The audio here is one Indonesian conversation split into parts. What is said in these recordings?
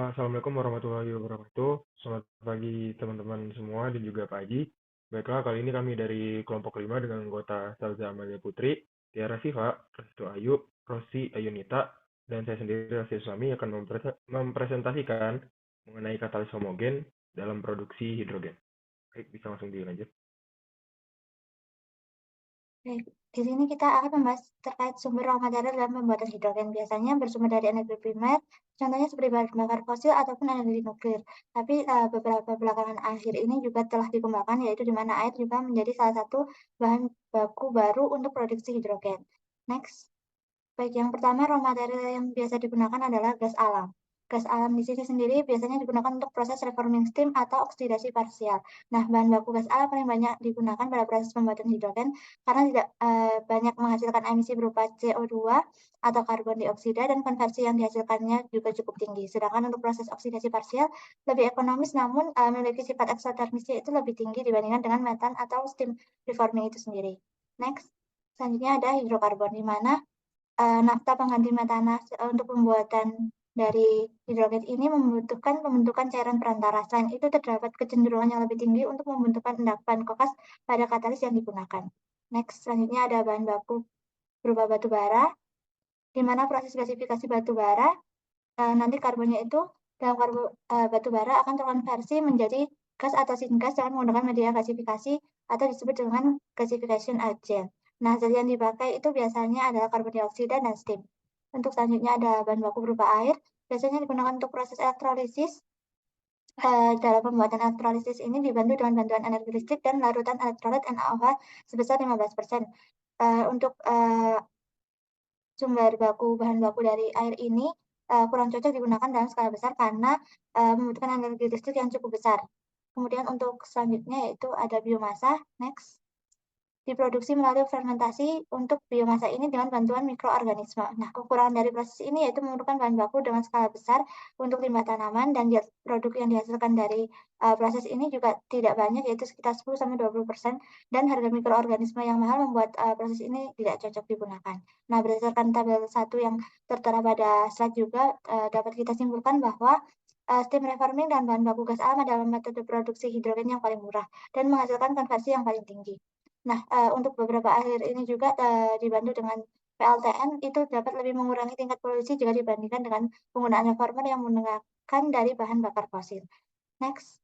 Assalamualaikum warahmatullahi wabarakatuh. Selamat pagi teman-teman semua dan juga Pak Haji. Baiklah, kali ini kami dari kelompok 5 dengan anggota Salza Amalia Putri, Tiara Siva, Restu Ayu, Rosi Ayunita, dan saya sendiri Raffi Islami akan mempresentasikan mengenai katalis homogen dalam produksi hidrogen. Baik, bisa langsung dilanjut. Baik, di sini kita akan membahas terkait sumber raw material dalam pembuatan hidrogen. Biasanya bersumber dari energi primer, contohnya seperti bahan bakar fosil ataupun energi nuklir. Tapi beberapa belakangan akhir ini juga telah dikembangkan, yaitu di mana air juga menjadi salah satu bahan baku baru untuk produksi hidrogen. Next. Baik, yang pertama raw material yang biasa digunakan adalah gas alam. Gas alam di sini sendiri biasanya digunakan untuk proses reforming steam atau oksidasi parsial. Nah, bahan baku gas alam paling banyak digunakan pada proses pembuatan hidrogen karena tidak banyak menghasilkan emisi berupa CO2 atau karbon dioksida dan konversi yang dihasilkannya juga cukup tinggi. Sedangkan untuk proses oksidasi parsial lebih ekonomis namun memiliki sifat eksotermisnya itu lebih tinggi dibandingkan dengan metan atau steam reforming itu sendiri. Next, selanjutnya ada hidrokarbon di mana nafta pengganti metana untuk pembuatan dari hidrogen ini membutuhkan pembentukan cairan perantara. Selain itu, terdapat kecenderungan yang lebih tinggi untuk membentukkan endapan kokas pada katalis yang digunakan. Next, selanjutnya ada bahan baku berupa batu bara, di mana proses gasifikasi batu bara, nanti karbonnya itu dalam batu bara akan terkonversi menjadi gas atau syngas dengan menggunakan media gasifikasi atau disebut dengan gasification agent. Nah, zat yang dipakai itu biasanya adalah karbon dioksida dan steam. Untuk selanjutnya ada bahan baku berupa air, biasanya digunakan untuk proses elektrolisis. Dalam pembuatan elektrolisis ini dibantu dengan bantuan energi listrik dan larutan elektrolit NaOH sebesar 15%. Untuk sumber bahan baku dari air ini kurang cocok digunakan dalam skala besar karena membutuhkan energi listrik yang cukup besar. Kemudian untuk selanjutnya yaitu ada biomasa. Next. Diproduksi melalui fermentasi untuk biomasa ini dengan bantuan mikroorganisme. Nah, kekurangan dari proses ini yaitu memerlukan bahan baku dengan skala besar untuk limbah tanaman dan produk yang dihasilkan dari proses ini juga tidak banyak, yaitu sekitar 10-20%, dan harga mikroorganisme yang mahal membuat proses ini tidak cocok digunakan. Nah, berdasarkan tabel 1 yang tertera pada slide juga dapat kita simpulkan bahwa steam reforming dan bahan baku gas alam adalah metode produksi hidrogen yang paling murah dan menghasilkan konversi yang paling tinggi. Nah, untuk beberapa akhir ini juga dibantu dengan PLTN itu dapat lebih mengurangi tingkat polusi jika dibandingkan dengan penggunaan reformer yang menggunakan dari bahan bakar fosil. Next.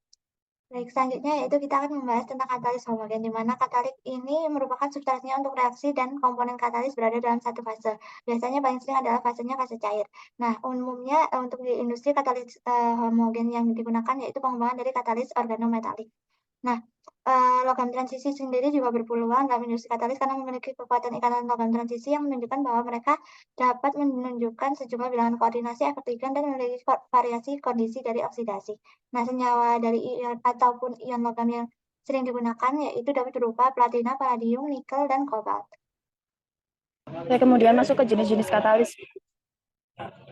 Baik, selanjutnya yaitu kita akan membahas tentang katalis homogen, di mana katalis ini merupakan substansinya untuk reaksi dan komponen katalis berada dalam satu fase. Biasanya paling sering adalah fasenya fase cair. Nah, umumnya untuk di industri katalis homogen yang digunakan yaitu pengembangan dari katalis organometalik. Nah, logam transisi sendiri juga berpeluang dalam industri katalis karena memiliki kekuatan ikatan logam transisi yang menunjukkan bahwa mereka dapat menunjukkan sejumlah bilangan koordinasi efek dan memiliki variasi kondisi dari oksidasi. Nah, senyawa dari ion ataupun ion logam yang sering digunakan yaitu dapat berupa platina, palladium, nikel, dan kobalt. Oke, kemudian masuk ke jenis-jenis katalis.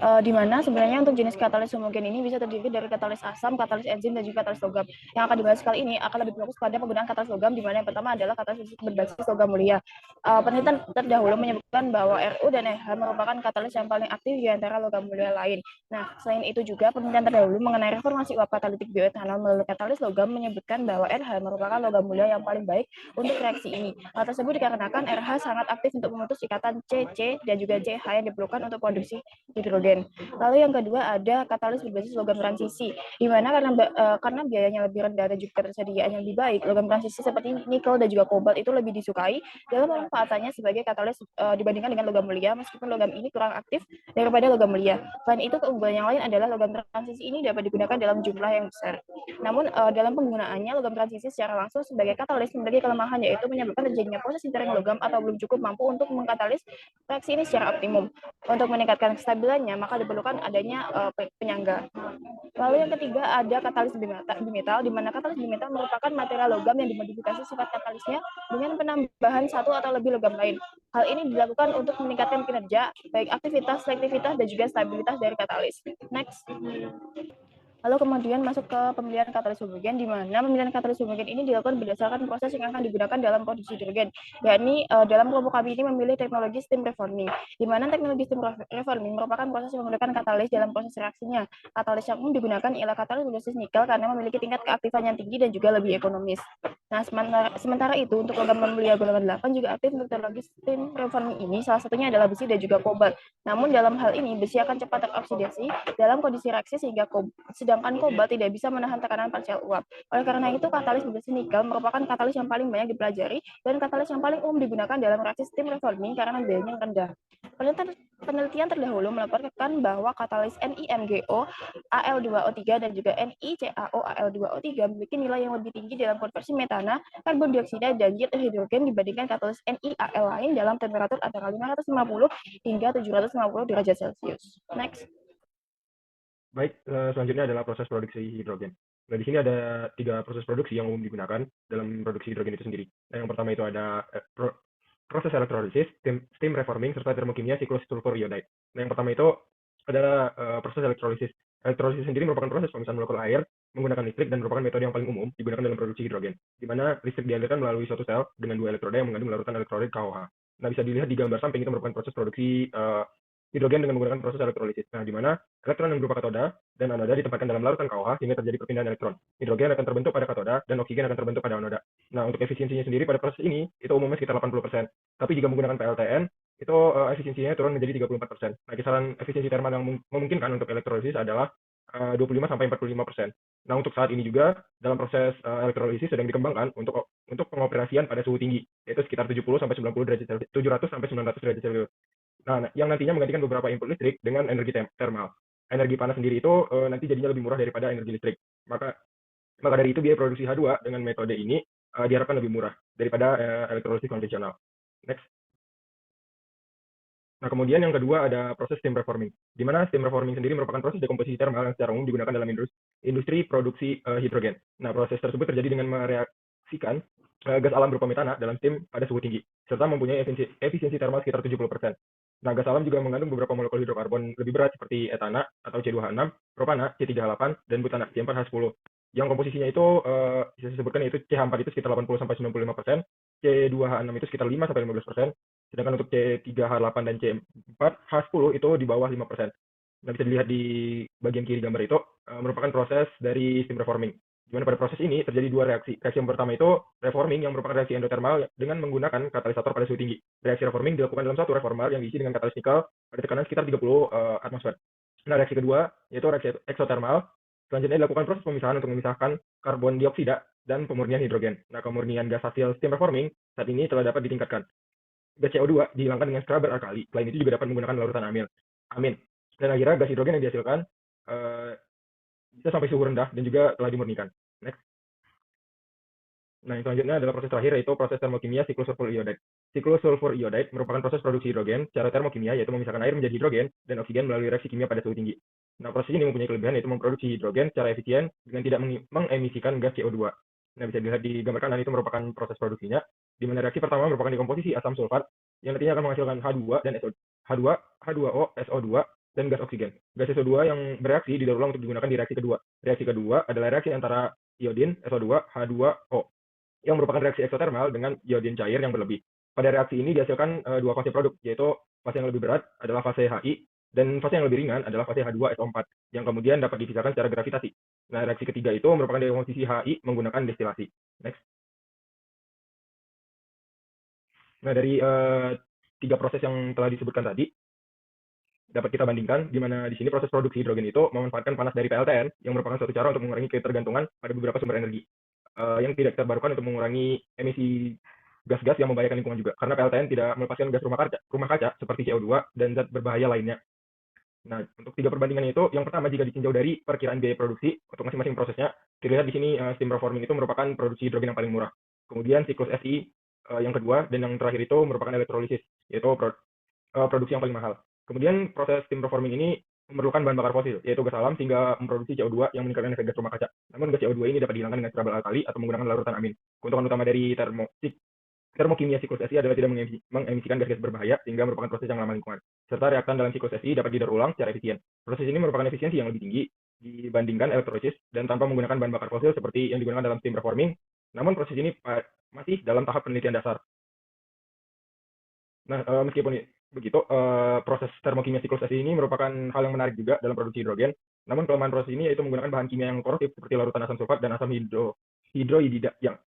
Di mana sebenarnya untuk jenis katalis homogen ini bisa terdiri dari katalis asam, katalis enzim, dan juga katalis logam. Yang akan dibahas kali ini akan lebih fokus pada penggunaan katalis logam, di mana yang pertama adalah katalis berbasis logam mulia. Penelitian terdahulu menyebutkan bahwa Ru dan Eh merupakan katalis yang paling aktif di antara logam mulia lain. Nah, selain itu juga penelitian terdahulu mengenai reformasi uap katalitik bioetanol melalui katalis logam menyebutkan bahwa RH merupakan logam mulia yang paling baik untuk reaksi ini. Hal tersebut dikarenakan RH sangat aktif untuk memutus ikatan C dan juga CH yang diperlukan untuk produksi hidrogen. Lalu yang kedua ada katalis berbasis logam transisi, di mana karena biayanya lebih rendah dan juga ketersediaan yang lebih baik, logam transisi seperti nikel dan juga kobalt itu lebih disukai dalam pemanfaatannya sebagai katalis dibandingkan dengan logam mulia, meskipun logam ini kurang aktif daripada logam mulia. Selain itu, keunggulan yang lain adalah logam transisi ini dapat digunakan dalam jumlah yang besar. Namun dalam penggunaannya, logam transisi secara langsung sebagai katalis memiliki kelemahan, yaitu menyebabkan terjadinya proses intern logam atau belum cukup mampu untuk mengkatalis reaksi ini secara optimum. Untuk meningkatkan kestabilannya, maka diperlukan adanya penyangga. Lalu yang ketiga ada katalis bimetal, di mana katalis bimetal merupakan material logam yang dimodifikasi sifat katalisnya dengan penambahan satu atau lebih logam lain. Hal ini dilakukan untuk meningkatkan kinerja, baik aktivitas, selektivitas, dan juga stabilitas dari katalis. Next. Lalu kemudian masuk ke pemilihan katalis homogen, di mana pemilihan katalis homogen ini dilakukan berdasarkan proses yang akan digunakan dalam produksi hidrogen, yakni dalam kelompok kami ini memilih teknologi steam reforming, di mana teknologi steam reforming merupakan proses yang menggunakan katalis dalam proses reaksinya. Katalis yang umum digunakan ialah katalis berbasis nikel karena memiliki tingkat keaktifan yang tinggi dan juga lebih ekonomis. Nah, sementara itu untuk logam non-mulia golongan 8 juga aktif untuk teknologi steam reforming ini, salah satunya adalah besi dan juga kobalt. Namun dalam hal ini besi akan cepat teroksidasi dalam kondisi reaksi sehingga sedangkan kobalt tidak bisa menahan tekanan parsial uap. Oleh karena itu, katalis berbasis nikel merupakan katalis yang paling banyak dipelajari dan katalis yang paling umum digunakan dalam reaksi steam reforming karena biayanya rendah. Penelitian terdahulu melaporkan bahwa katalis NiMgO Al2O3 dan juga NiCaO Al2O3 memiliki nilai yang lebih tinggi dalam konversi metana, karbon dioksida, dan jet hidrogen dibandingkan katalis NiAl lain dalam temperatur antara 550 hingga 750 derajat Celcius. Next. Baik, selanjutnya adalah proses produksi hidrogen. Nah, di sini ada 3 proses produksi yang umum digunakan dalam produksi hidrogen itu sendiri. Nah, yang pertama itu ada proses elektrolisis, steam reforming, serta termokimia siklus sulfur iodide. Nah, yang pertama itu adalah proses elektrolisis. Elektrolisis sendiri merupakan proses pemisahan molekul air menggunakan listrik dan merupakan metode yang paling umum digunakan dalam produksi hidrogen, di mana listrik dialirkan melalui suatu sel dengan 2 elektroda yang mengandung larutan elektrolit KOH. Nah, bisa dilihat di gambar samping itu merupakan proses produksi hidrogen dengan menggunakan proses elektrolisis. Nah, di mana elektron yang berupa katoda dan anoda ditempatkan dalam larutan KOH sehingga terjadi perpindahan elektron. Hidrogen akan terbentuk pada katoda dan oksigen akan terbentuk pada anoda. Nah, untuk efisiensinya sendiri pada proses ini itu umumnya sekitar 80%. Tapi jika menggunakan PLTN itu efisiensinya turun menjadi 34%. Nah, kisaran efisiensi termal yang memungkinkan untuk elektrolisis adalah 25 sampai 45%. Nah, untuk saat ini juga dalam proses elektrolisis sedang dikembangkan untuk pengoperasian pada suhu tinggi, yaitu sekitar 70 sampai 90 derajat Celcius, 700 sampai 900 derajat Celcius. Nah, yang nantinya menggantikan beberapa input listrik dengan energi termal. Energi panas sendiri itu nanti jadinya lebih murah daripada energi listrik. Maka dari itu biaya produksi H2 dengan metode ini diharapkan lebih murah daripada elektrolisis konvensional. Next. Nah, kemudian yang kedua ada proses steam reforming, di mana steam reforming sendiri merupakan proses dekomposisi termal yang secara umum digunakan dalam industri produksi hidrogen. Nah, proses tersebut terjadi dengan mereaksikan gas alam berupa metana dalam steam pada suhu tinggi, serta mempunyai efisiensi termal sekitar 70%. Nah, gas alam juga mengandung beberapa molekul hidrokarbon lebih berat seperti etana atau C2H6, propana, C3H8, dan butana, C4H10. Yang komposisinya itu bisa disebutkan yaitu CH4 itu sekitar 80-95%, C2H6 itu sekitar 5-15%, sedangkan untuk C3H8 dan C4H10 itu di bawah 5%. Nah, bisa dilihat di bagian kiri gambar itu merupakan proses dari steam reforming. Di mana pada proses ini terjadi 2 reaksi. Reaksi yang pertama itu reforming yang merupakan reaksi endotermal dengan menggunakan katalisator pada suhu tinggi. Reaksi reforming dilakukan dalam satu reformer yang diisi dengan katalis nikel pada tekanan sekitar 30 atmosfer. Nah, reaksi kedua yaitu reaksi eksotermal. Selanjutnya dilakukan proses pemisahan untuk memisahkan karbon dioksida dan pemurnian hidrogen. Nah, pemurnian gas hasil steam reforming saat ini telah dapat ditingkatkan. Gas CO2 dihilangkan dengan scrubber alkali. Selain itu juga dapat menggunakan larutan amin. Dan akhirnya gas hidrogen yang dihasilkan bisa sampai suhu rendah dan juga telah dimurnikan. Next. Nah, yang selanjutnya adalah proses terakhir yaitu proses termokimia siklus sulfur iodide. Siklus sulfur iodide merupakan proses produksi hidrogen secara termokimia yaitu memisahkan air menjadi hidrogen dan oksigen melalui reaksi kimia pada suhu tinggi. Nah, proses ini mempunyai kelebihan yaitu memproduksi hidrogen secara efisien dengan tidak mengemisikan gas CO2. Nah, bisa dilihat di gambar kanan itu merupakan proses produksinya, di mana reaksi pertama merupakan dekomposisi asam sulfat yang nantinya akan menghasilkan H2 dan H2, H2O, SO2, dan gas oksigen. Gas SO2 yang bereaksi didaur ulang untuk digunakan di reaksi kedua. Reaksi kedua adalah reaksi antara iodin, SO2, H2O, yang merupakan reaksi eksotermal dengan iodin cair yang berlebih. Pada reaksi ini dihasilkan 2 fase produk, yaitu fase yang lebih berat adalah fase Hi, dan fase yang lebih ringan adalah fase H2SO4, yang kemudian dapat difisahkan secara gravitasi. Nah, reaksi ketiga itu merupakan dekomposisi Hi menggunakan destilasi. Next. Nah, dari 3 proses yang telah disebutkan tadi, dapat kita bandingkan, di mana di sini proses produksi hidrogen itu memanfaatkan panas dari PLTN, yang merupakan suatu cara untuk mengurangi ketergantungan pada beberapa sumber energi, yang tidak terbarukan untuk mengurangi emisi gas-gas yang membahayakan lingkungan juga, karena PLTN tidak melepaskan gas rumah kaca seperti CO2 dan zat berbahaya lainnya. Nah, untuk 3 perbandingan itu, yang pertama jika ditinjau dari perkiraan biaya produksi untuk masing-masing prosesnya, terlihat di sini steam reforming itu merupakan produksi hidrogen yang paling murah. Kemudian siklus SI yang kedua, dan yang terakhir itu merupakan elektrolisis, yaitu produksi yang paling mahal. Kemudian proses steam reforming ini memerlukan bahan bakar fosil, yaitu gas alam, sehingga memproduksi CO2 yang meningkatkan efek gas rumah kaca. Namun gas CO2 ini dapat dihilangkan dengan scrubber alkali atau menggunakan larutan amin. Keuntungan utama dari termokimia siklus SI adalah tidak mengemisikan gas-gas berbahaya, sehingga merupakan proses yang ramah lingkungan. Serta reaktan dalam siklus SI dapat didaur ulang secara efisien. Proses ini merupakan efisiensi yang lebih tinggi dibandingkan elektrolisis dan tanpa menggunakan bahan bakar fosil seperti yang digunakan dalam steam reforming. Namun proses ini masih dalam tahap penelitian dasar. Nah, meskipun begitu, proses termokimia siklusasi ini merupakan hal yang menarik juga dalam produksi hidrogen. Namun kelemahan proses ini yaitu menggunakan bahan kimia yang korosif seperti larutan asam sulfat dan asam hidrohidrida yang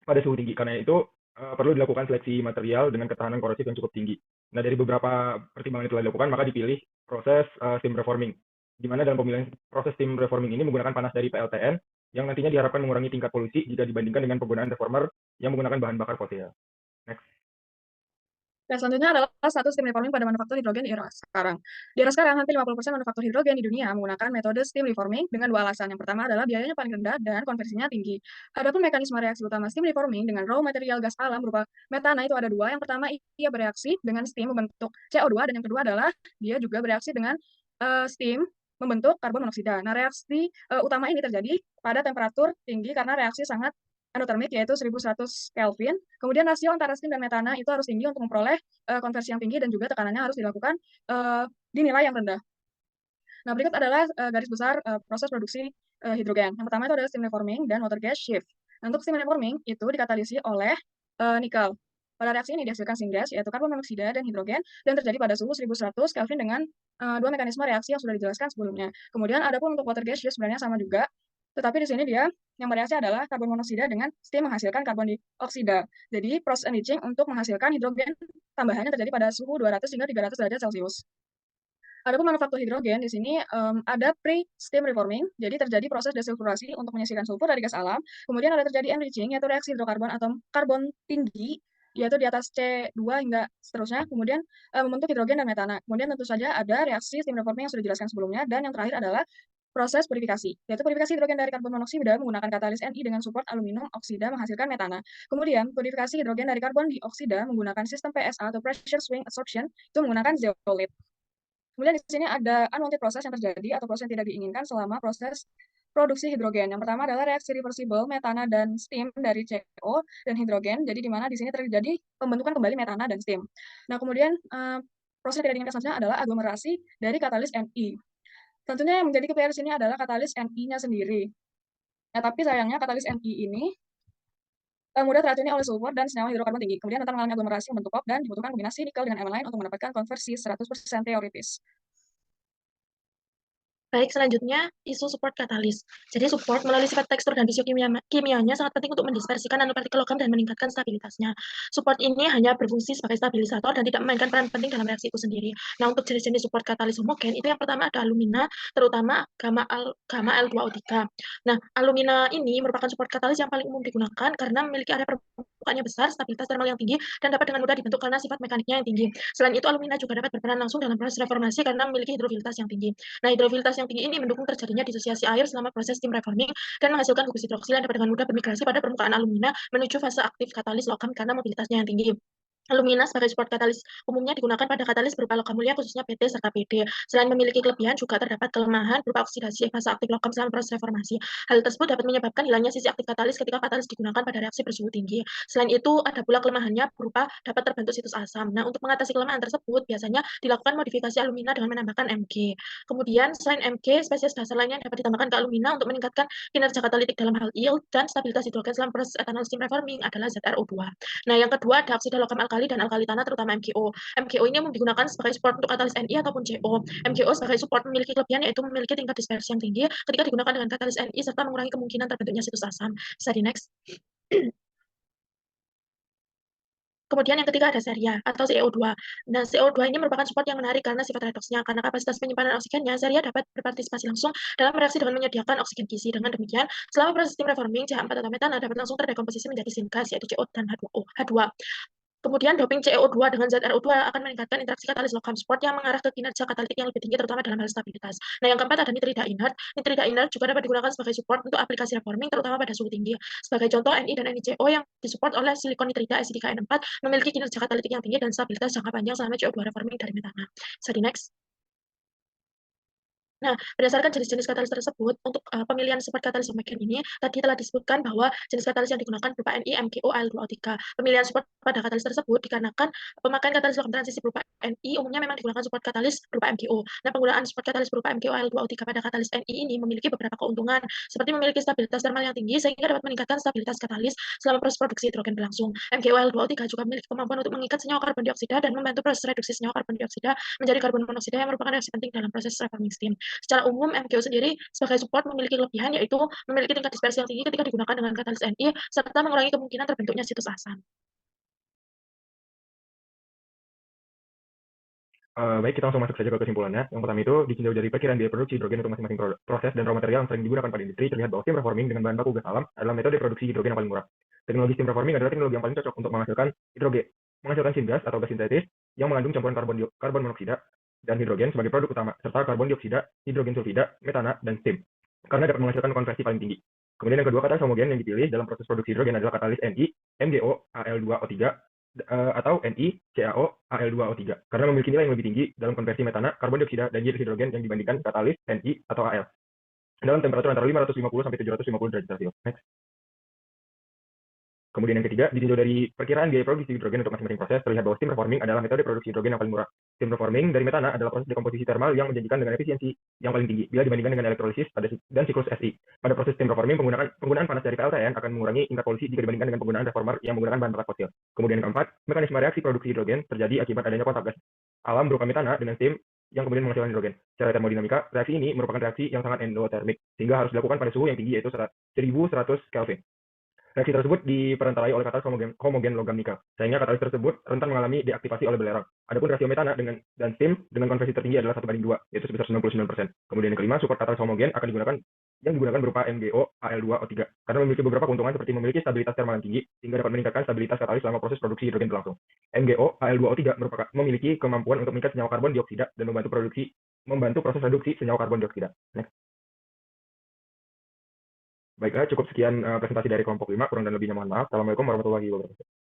pada suhu tinggi. Karena itu perlu dilakukan seleksi material dengan ketahanan korosif yang cukup tinggi. Nah, dari beberapa pertimbangan yang telah dilakukan, maka dipilih proses steam reforming, di mana dalam pemilihan proses steam reforming ini menggunakan panas dari PLTN yang nantinya diharapkan mengurangi tingkat polusi jika dibandingkan dengan penggunaan reformer yang menggunakan bahan bakar fosil. Next. Dan selanjutnya adalah status steam reforming pada manufaktur hidrogen di era sekarang. Di era sekarang, hampir 50% manufaktur hidrogen di dunia menggunakan metode steam reforming dengan dua alasan. Yang pertama adalah biayanya paling rendah dan konversinya tinggi. Adapun mekanisme reaksi utama steam reforming dengan raw material gas alam berupa metana itu ada dua. Yang pertama, ia bereaksi dengan steam membentuk CO2, dan yang kedua adalah dia juga bereaksi dengan steam membentuk karbon monoksida. Nah, reaksi utama ini terjadi pada temperatur tinggi karena reaksi sangat endotermik, yaitu 1100 Kelvin. Kemudian rasio antara steam dan metana itu harus tinggi untuk memperoleh konversi yang tinggi, dan juga tekanannya harus dilakukan di nilai yang rendah. Nah, berikut adalah garis besar proses produksi hidrogen. Yang pertama itu adalah steam reforming dan water gas shift. Nah, untuk steam reforming itu dikatalisi oleh nikel. Pada reaksi ini dihasilkan syngas, yaitu karbon monoksida dan hidrogen, dan terjadi pada suhu 1100 Kelvin dengan dua mekanisme reaksi yang sudah dijelaskan sebelumnya. Kemudian adapun untuk water gas shift sebenarnya sama juga, tetapi di sini dia yang bereaksi adalah karbon monoksida dengan steam menghasilkan karbon dioksida. Jadi proses enriching untuk menghasilkan hidrogen tambahannya terjadi pada suhu 200 hingga 300 derajat Celcius. Adapun manufaktur hidrogen di sini ada pre-steam reforming, jadi terjadi proses desulfurasi untuk menyisihkan sulfur dari gas alam. Kemudian ada terjadi enriching, yaitu reaksi hidrokarbon atau karbon tinggi, yaitu di atas C2 hingga seterusnya, kemudian membentuk hidrogen dan metana. Kemudian tentu saja ada reaksi steam reforming yang sudah dijelaskan sebelumnya, dan yang terakhir adalah proses purifikasi, yaitu purifikasi hidrogen dari karbon monoksida menggunakan katalis Ni dengan support aluminium oksida menghasilkan metana. Kemudian purifikasi hidrogen dari karbon dioksida menggunakan sistem PSA atau pressure swing adsorption itu menggunakan zeolite. Kemudian di sini ada unwanted proses yang terjadi atau proses yang tidak diinginkan selama proses produksi hidrogen. Yang pertama adalah reaksi reversible metana dan steam dari CO dan hidrogen. Jadi di mana di sini terjadi pembentukan kembali metana dan steam. Nah, kemudian proses yang tidak diinginkan selanjutnya adalah aglomerasi dari katalis Ni. Tentunya yang menjadi KPR di sini adalah katalis Ni-nya sendiri. Nah, tapi sayangnya katalis Ni ini mudah teracuni oleh sulfur dan senyawa hidrokarbon tinggi. Kemudian rentan mengalami aglomerasi membentuk kok, dan dibutuhkan kombinasi nikel dengan elemen lain untuk mendapatkan konversi 100% teoritis. Baik, selanjutnya isu support katalis. Jadi support melalui sifat tekstur dan fisiokimianya sangat penting untuk mendispersikan nanopartikel logam dan meningkatkan stabilitasnya. Support ini hanya berfungsi sebagai stabilisator dan tidak memainkan peran penting dalam reaksi itu sendiri. Nah, untuk jenis-jenis support katalis homogen itu yang pertama ada alumina, terutama gamma L2O3. Nah, alumina ini merupakan support katalis yang paling umum digunakan karena memiliki area permukaannya besar, stabilitas termal yang tinggi, dan dapat dengan mudah dibentuk karena sifat mekaniknya yang tinggi. Selain itu, alumina juga dapat berperan langsung dalam proses reformasi karena memiliki hidrofilitas yang tinggi. Nah, hidrofilitas yang tinggi ini mendukung terjadinya disosiasi air selama proses steam reforming dan menghasilkan gugus hidroksil yang dapat dengan mudah bermigrasi pada permukaan alumina menuju fase aktif katalis logam karena mobilitasnya yang tinggi. Alumina sebagai support katalis umumnya digunakan pada katalis berupa logam mulia khususnya PT serta PD. Selain memiliki kelebihan, juga terdapat kelemahan berupa oksidasi fase aktif logam selama proses reformasi. Hal tersebut dapat menyebabkan hilangnya sisi aktif katalis ketika katalis digunakan pada reaksi bersuhu tinggi. Selain itu, ada pula kelemahannya berupa dapat terbentuk situs asam. Nah, untuk mengatasi kelemahan tersebut, biasanya dilakukan modifikasi alumina dengan menambahkan Mg. Kemudian, selain Mg, spesies dasar lainnya dapat ditambahkan ke alumina untuk meningkatkan kinerja katalitik dalam hal yield dan stabilitas hidrogen selama proses ethanol steam reforming adalah ZrO2. Nah, yang kedua ada oksida logam alkali dan alkali tanah terutama MgO. MgO ini digunakan sebagai support untuk katalis Ni ataupun CO. MgO sebagai support memiliki kelebihan yaitu memiliki tingkat dispersi yang tinggi ketika digunakan dengan katalis Ni serta mengurangi kemungkinan terbentuknya situs asam. Bisa di next. Kemudian yang ketiga ada seria atau CO2. Nah, CO2 ini merupakan support yang menarik karena sifat redoksnya. Karena kapasitas penyimpanan oksigennya, seria dapat berpartisipasi langsung dalam reaksi dengan menyediakan oksigen kisi. Dengan demikian, selama proses steam reforming, CH4 atau metana dapat langsung terdekomposisi menjadi syngas yaitu CO dan H2O. Kemudian doping CO2 dengan ZrO2 akan meningkatkan interaksi katalis logam support yang mengarah ke kinerja katalitik yang lebih tinggi terutama dalam hal stabilitas. Nah, yang keempat ada nitrida inert. Nitrida inert juga dapat digunakan sebagai support untuk aplikasi reforming terutama pada suhu tinggi. Sebagai contoh, Ni dan NiCO yang disupport oleh silikon nitrida acidika N4 memiliki kinerja katalitik yang tinggi dan stabilitas jangka panjang selama CO2 reforming dari metana. Bisa di next. Nah, berdasarkan jenis-jenis katalis tersebut, untuk pemilihan support katalis pemakaian ini, tadi telah disebutkan bahwa jenis katalis yang digunakan berupa Ni, MgO, Al2O3. Pemilihan support pada katalis tersebut dikarenakan pemakaian katalis logam transisi berupa Ni umumnya memang digunakan support katalis berupa MgO. Nah, penggunaan support katalis berupa MgO, Al2O3 pada katalis Ni ini memiliki beberapa keuntungan, seperti memiliki stabilitas termal yang tinggi sehingga dapat meningkatkan stabilitas katalis selama proses produksi hidrogen berlangsung. MgO, Al2O3 juga memiliki kemampuan untuk mengikat senyawa karbon dioksida dan membantu proses reduksi senyawa karbon dioksida menjadi karbon monoksida yang merupakan reaksi penting dalam proses reforming steam. Secara umum, MgO sendiri sebagai support memiliki kelebihan, yaitu memiliki tingkat dispersi yang tinggi ketika digunakan dengan katalis Ni, serta mengurangi kemungkinan terbentuknya situs asam. Baik, kita langsung masuk saja ke kesimpulannya. Yang pertama itu, ditinjau dari perkiraan biaya produksi hidrogen untuk masing-masing proses dan raw material yang sering digunakan pada industri, terlihat bahwa steam reforming dengan bahan baku gas alam adalah metode produksi hidrogen yang paling murah. Teknologi steam reforming adalah teknologi yang paling cocok untuk menghasilkan syngas atau gas sintetis yang mengandung campuran karbon monoksida dan hidrogen sebagai produk utama, serta karbon dioksida, hidrogen sulfida, metana, dan steam, karena dapat menghasilkan konversi paling tinggi. Kemudian yang kedua, katalis homogen yang dipilih dalam proses produksi hidrogen adalah katalis Ni, MgO, Al2O3, atau Ni, CaO, Al2O3, karena memiliki nilai yang lebih tinggi dalam konversi metana, karbon dioksida, dan hidrogen yang dibandingkan katalis Ni atau Al dalam temperatur antara 550 sampai 750 derajat Celcius. Next. Kemudian yang ketiga, ditinjau dari perkiraan biaya produksi hidrogen untuk masing-masing proses, terlihat bahwa steam reforming adalah metode produksi hidrogen yang paling murah. Steam reforming dari metana adalah proses dekomposisi termal yang menjanjikan dengan efisiensi yang paling tinggi bila dibandingkan dengan elektrolisis dan siklus SI. Pada proses steam reforming, penggunaan panas dari PLTN akan mengurangi tingkat polusi jika dibandingkan dengan penggunaan reformer yang menggunakan bahan bakar fosil. Kemudian yang keempat, mekanisme reaksi produksi hidrogen terjadi akibat adanya kontak gas alam berupa metana dengan steam yang kemudian menghasilkan hidrogen. Secara termodinamika, reaksi ini merupakan reaksi yang sangat endotermik, sehingga harus dilakukan pada suhu yang tinggi, yaitu 1100 Kelvin. Reaksi tersebut diperantarai oleh katalis homogen logam nikel, sehingga katalis tersebut rentan mengalami deaktivasi oleh belerang. Adapun rasio metana dan steam dengan konversi tertinggi adalah 1:2, yaitu sebesar 99%. Kemudian yang kelima, support katalis homogen yang digunakan berupa MgO, Al2O3, karena memiliki beberapa keuntungan seperti memiliki stabilitas termal yang tinggi, sehingga dapat meningkatkan stabilitas katalis selama proses produksi hidrogen berlangsung. MgO, Al2O3 memiliki kemampuan untuk mengikat senyawa karbon dioksida dan membantu proses reduksi senyawa karbon dioksida. Next. Baiklah, cukup sekian presentasi dari kelompok 5, kurang dan lebihnya mohon maaf. Assalamualaikum warahmatullahi wabarakatuh.